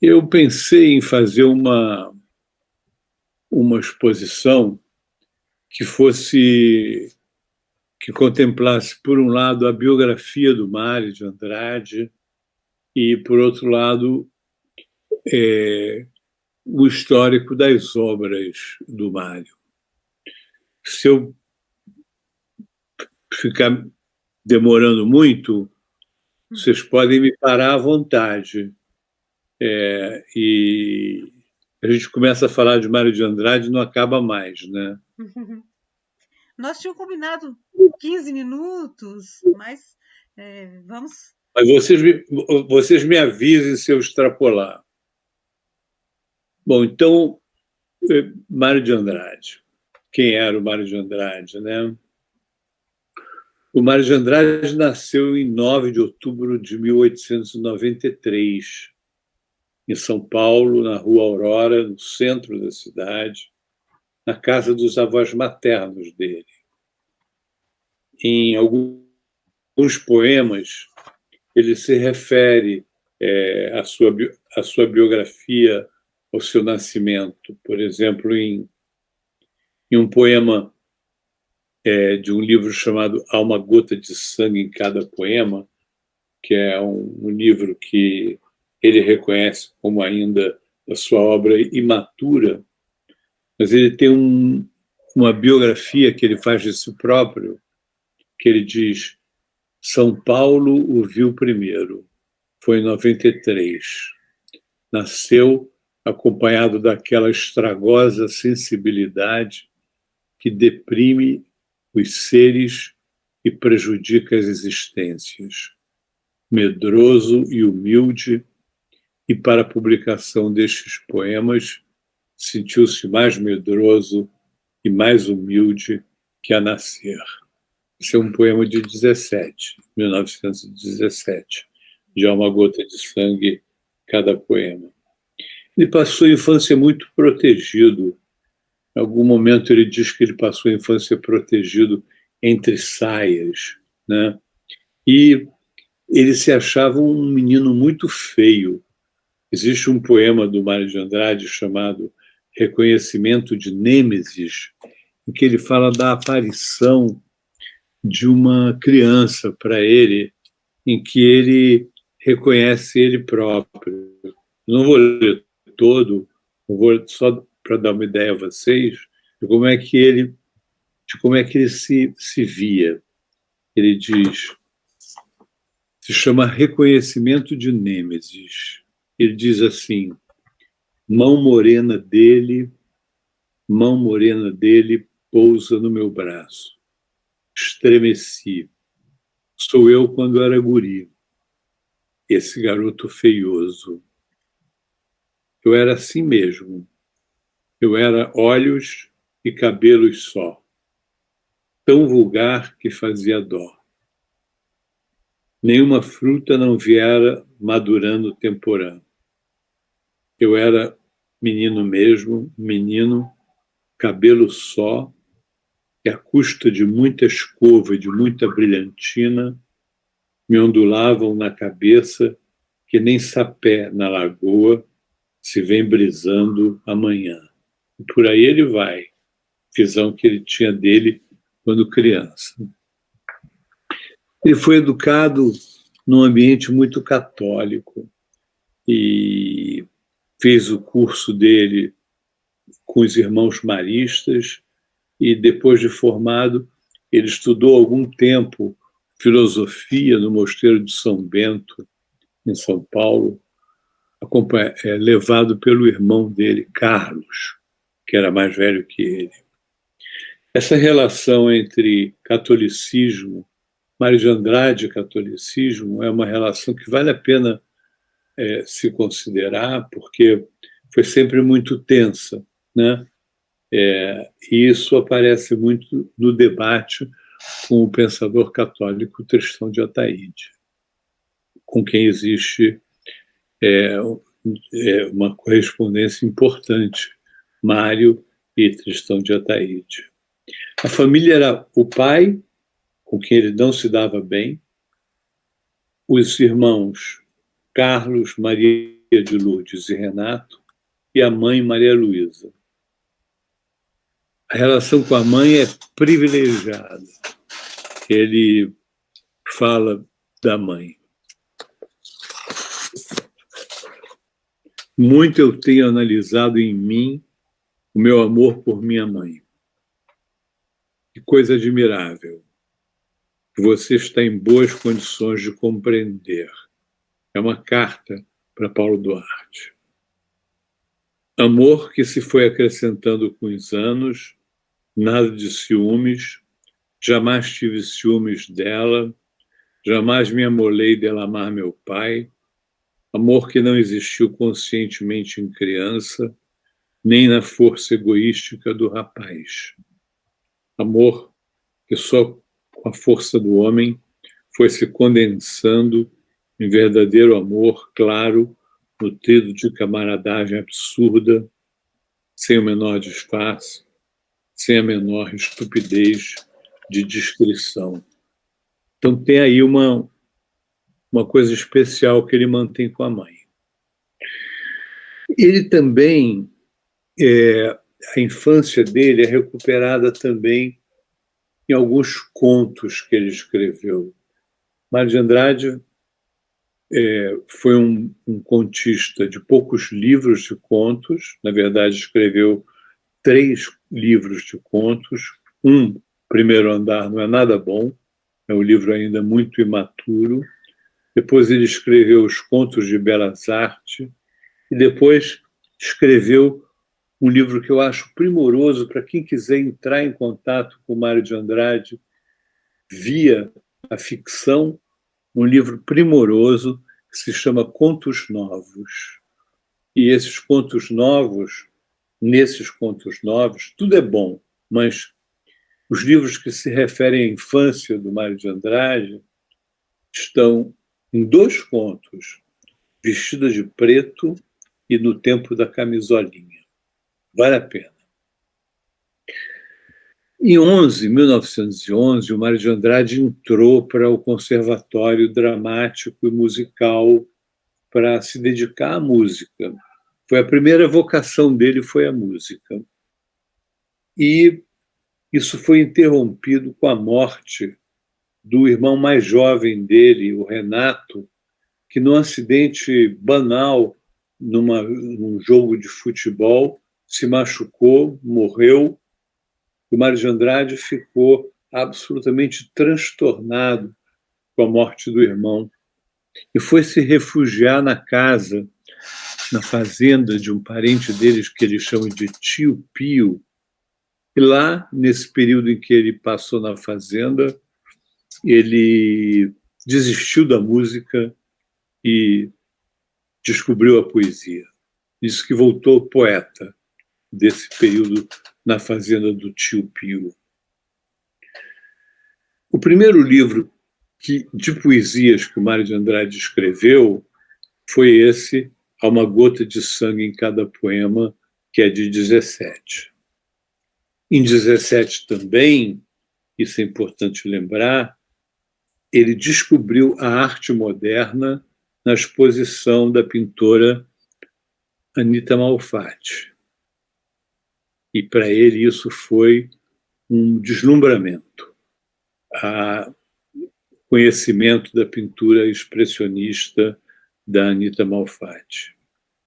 Eu pensei em fazer uma exposição que fosse, que contemplasse, por um lado, a biografia do Mário de Andrade e, por outro lado, o histórico das obras do Mário. Se eu ficar demorando muito, vocês podem me parar à vontade. E a gente começa a falar de Mário de Andrade e não acaba mais, né? Nós tínhamos combinado 15 minutos, mas vamos. Mas vocês me avisem se eu extrapolar. Bom, então, Mário de Andrade. Quem era o Mário de Andrade, né? O Mário de Andrade nasceu em 9 de outubro de 1893, em São Paulo, na Rua Aurora, no centro da cidade, na casa dos avós maternos dele. Em alguns poemas, ele se refere à sua biografia, ao seu nascimento. Por exemplo, em um poema de um livro chamado Há uma Gota de Sangue em Cada Poema, que é um livro que ele reconhece como ainda a sua obra imatura, mas ele tem uma biografia que ele faz de si próprio, que ele diz: São Paulo o viu primeiro, foi em 93. Nasceu acompanhado daquela estragosa sensibilidade que deprime os seres e prejudica as existências. Medroso e humilde, e para a publicação destes poemas sentiu-se mais medroso e mais humilde que a nascer. Esse é um poema de 1917, de Há uma Gota de Sangue, cada poema. Ele passou a infância muito protegido. Em algum momento ele diz que ele passou a infância protegido entre saias, né? E ele se achava um menino muito feio. Existe um poema do Mário de Andrade chamado Reconhecimento de Nêmesis, em que ele fala da aparição de uma criança para ele, em que ele reconhece ele próprio. Não vou ler todo, vou só para dar uma ideia a vocês de como é que ele se via. Ele diz, se chama Reconhecimento de Nêmesis. Ele diz assim: mão morena dele pousa no meu braço. Estremeci. Sou eu quando era guri. Esse garoto feioso. Eu era assim mesmo. Eu era olhos e cabelos só. Tão vulgar que fazia dó. Nenhuma fruta não viera madurando temporã. Eu era menino mesmo, menino, cabelo só, e à custa de muita escova e de muita brilhantina, me ondulavam na cabeça que nem sapé na lagoa se vem brisando amanhã. E por aí ele vai, visão que ele tinha dele quando criança. Ele foi educado num ambiente muito católico e fez o curso dele com os irmãos maristas e, depois de formado, ele estudou algum tempo filosofia no Mosteiro de São Bento, em São Paulo, levado pelo irmão dele, Carlos, que era mais velho que ele. Essa relação entre catolicismo, Mário de Andrade e catolicismo, é uma relação que vale a pena se considerar, porque foi sempre muito tensa, né? E isso aparece muito no debate com o pensador católico Tristão de Ataíde, com quem existe uma correspondência importante, Mário e Tristão de Ataíde. A família era o pai, com quem ele não se dava bem, os irmãos Carlos, Maria de Lourdes e Renato, e a mãe, Maria Luísa. A relação com a mãe é privilegiada. Ele fala da mãe. Muito eu tenho analisado em mim o meu amor por minha mãe. Que coisa admirável. Você está em boas condições de compreender. É uma carta para Paulo Duarte. Amor que se foi acrescentando com os anos, nada de ciúmes, jamais tive ciúmes dela, jamais me amolei dela amar meu pai, amor que não existiu conscientemente em criança, nem na força egoística do rapaz. Amor que só com a força do homem foi se condensando em verdadeiro amor claro, nutrido de camaradagem absurda, sem o menor disfarce, sem a menor estupidez de descrição. Então tem aí uma coisa especial que ele mantém com a mãe. Ele também, a infância dele é recuperada também em alguns contos que ele escreveu. Mário de Andrade foi um contista de poucos livros de contos, na verdade escreveu 3 livros de contos, Primeiro Andar não é nada bom, é um livro ainda muito imaturo, depois ele escreveu Os Contos de Belas Artes, e depois escreveu um livro que eu acho primoroso para quem quiser entrar em contato com Mário de Andrade via a ficção, um livro primoroso que se chama Contos Novos. E nesses contos novos, tudo é bom, mas os livros que se referem à infância do Mário de Andrade estão em 2 contos, Vestida de Preto e No Tempo da Camisolinha. Vale a pena. Em 1911, o Mário de Andrade entrou para o Conservatório Dramático e Musical para se dedicar à música. Foi a primeira vocação dele, foi a música. E isso foi interrompido com a morte do irmão mais jovem dele, o Renato, que num acidente banal, num jogo de futebol, se machucou, morreu. O Mário de Andrade ficou absolutamente transtornado com a morte do irmão e foi se refugiar na casa, na fazenda de um parente deles que eles chamam de Tio Pio. E lá, nesse período em que ele passou na fazenda, ele desistiu da música e descobriu a poesia. Disse que voltou poeta desse período na fazenda do Tio Pio. O primeiro livro de poesias que o Mário de Andrade escreveu foi esse, Há uma Gota de Sangue em Cada Poema, que é de 17. Em 17 também, isso é importante lembrar, ele descobriu a arte moderna na exposição da pintora Anita Malfatti. E para ele isso foi um deslumbramento. O conhecimento da pintura expressionista da Anita Malfatti.